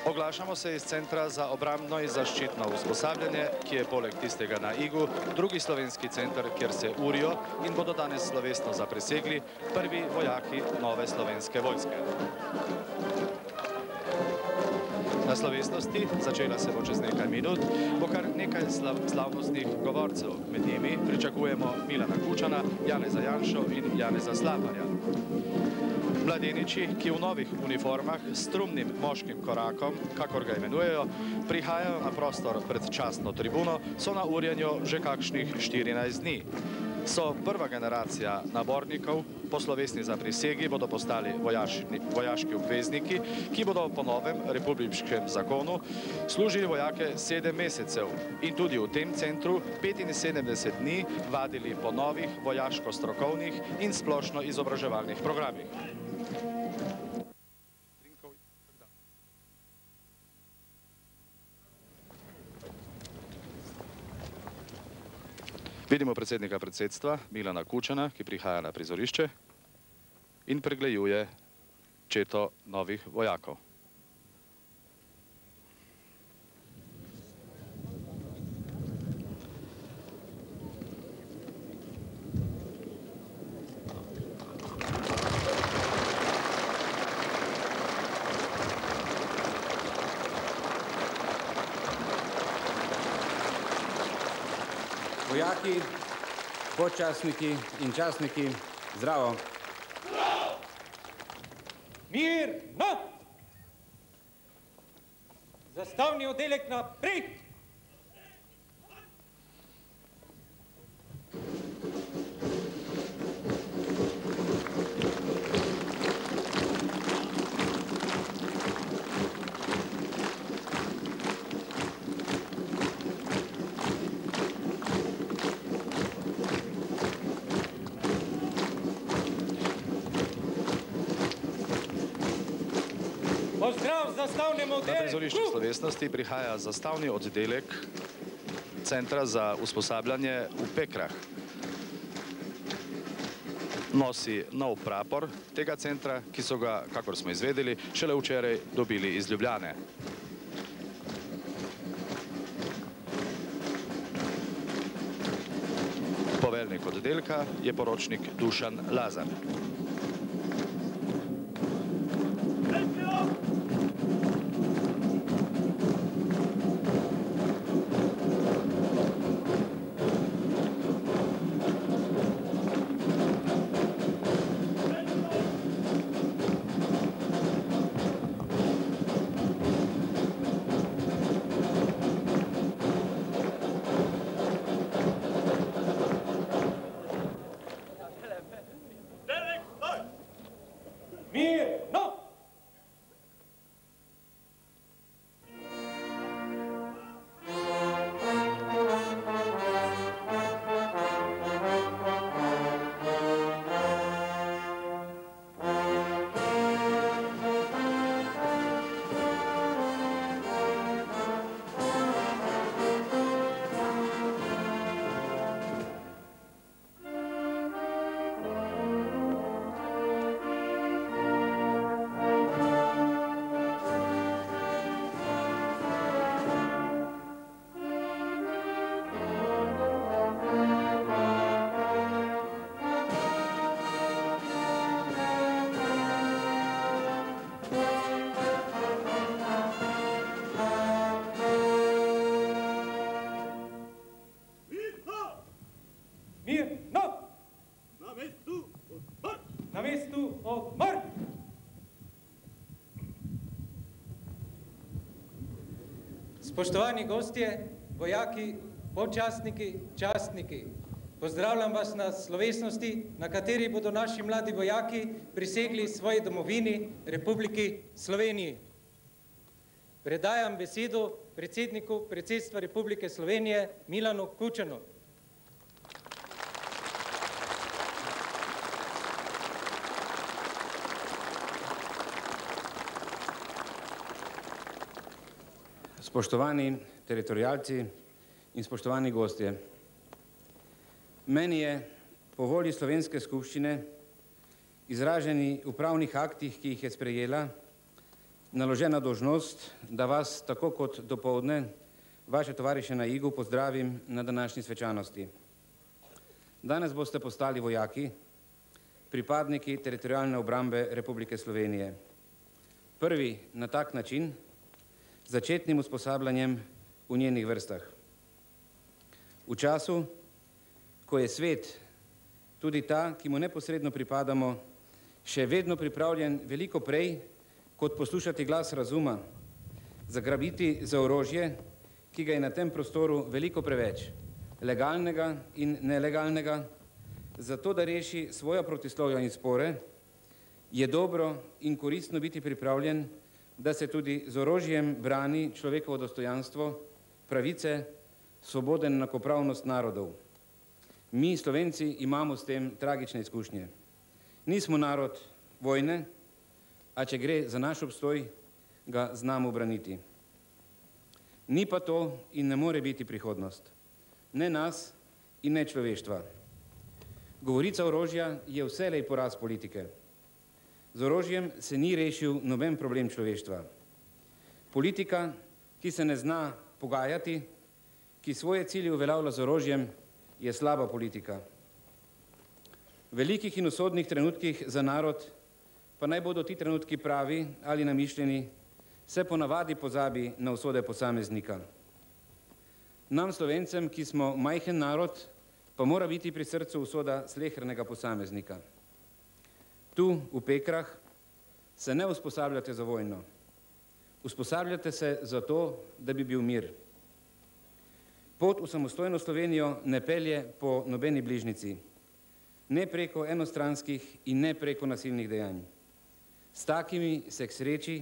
Oglašamo se iz Centra za obrambno in zaščitno usposabljanje, ki je poleg tistega na Igu drugi slovenski center, kjer se urijo in bodo danes slovesno zaprisegli prvi vojaki nove slovenske vojske. Na slovesnosti, začela se bo čez nekaj minut, bo kar nekaj slavnostnih govorcev. Med njimi pričakujemo Milana Kučana, Janeza Janšo in Janeza Slaparja. Mladeniči, ki v novih uniformah s strumnim moškim korakom, kakor ga imenujejo, prihajajo na prostor pred častno tribuno, so na urjenju že kakšnih 14 dni. So prva generacija nabornikov, po slovesni zaprisegi bodo postali vojaški obvezniki, ki bodo po novem republiškem zakonu služili vojake 7 mesecev in tudi v tem centru 75 dni vadili po novih vojaško-strokovnih in splošno izobraževalnih programih. Vidimo predsednika predsedstva Milana Kučana, ki prihaja na prizorišče in pregleduje četo novih vojakov. Vojaki, podčastniki in častniki, zdravo! Mirno! Zastavni oddelek naprej! Na prizorišče slovesnosti prihaja zastavni oddelek Centra za usposabljanje v Pekrah. Nosi nov prapor tega centra, ki so ga, kakor smo izvedeli, šele včeraj dobili iz Ljubljane. Poveljnik oddelka je poročnik Dušan Lazar. Spoštovani gostje, vojaki, podčastniki, častniki, pozdravljam vas na slovesnosti, na kateri bodo naši mladi vojaki prisegli svoji domovini, Republiki Sloveniji. Predajam besedo predsedniku predsedstva Republike Slovenije Milanu Kučanu. Spoštovani teritorijalci in spoštovani gostje, meni je po volji Slovenske skupščine, izraženi v pravnih aktih, ki jih je sprejela, naložena dolžnost, da vas, tako kot dopoldne, vaše tovariše na Igu pozdravim na današnji svečanosti. Danes boste postali vojaki, pripadniki teritorialne obrambe Republike Slovenije. Prvi na tak način, začetnim usposabljanjem v njenih vrstah. V času, ko je svet, tudi ta, ki mu neposredno pripadamo, še vedno pripravljen veliko prej, kot poslušati glas razuma, zagrabiti za orožje, ki ga je na tem prostoru veliko preveč, legalnega in nelegalnega, zato da reši svoja protislovja in spore, je dobro in koristno biti pripravljen, da se tudi z orožjem brani človekovo dostojanstvo, pravice, svobode in enakopravnost narodov. Mi, Slovenci, imamo s tem tragične izkušnje. Nismo narod vojne, a če gre za naš obstoj, ga znamo braniti. Ni pa to in ne more biti prihodnost. Ne nas in ne človeštva. Govorica orožja je vselej poraz politike. Z orožjem se ni rešil noben problem človeštva. Politika, ki se ne zna pogajati, ki svoje cilje uveljavlja z orožjem, je slaba politika. V velikih in usodnih trenutkih za narod, pa naj bodo ti trenutki pravi ali namišljeni, se ponavadi pozabi na usode posameznika. Nam, Slovencem, ki smo majhen narod, pa mora biti pri srcu usoda slehernega posameznika. Tu, v Pekrah, se ne usposabljate za vojno. Usposabljate se za to, da bi bil mir. Pot v samostojno Slovenijo ne pelje po nobeni bližnjici, ne preko enostranskih in ne preko nasilnih dejanj. S takimi se k sreči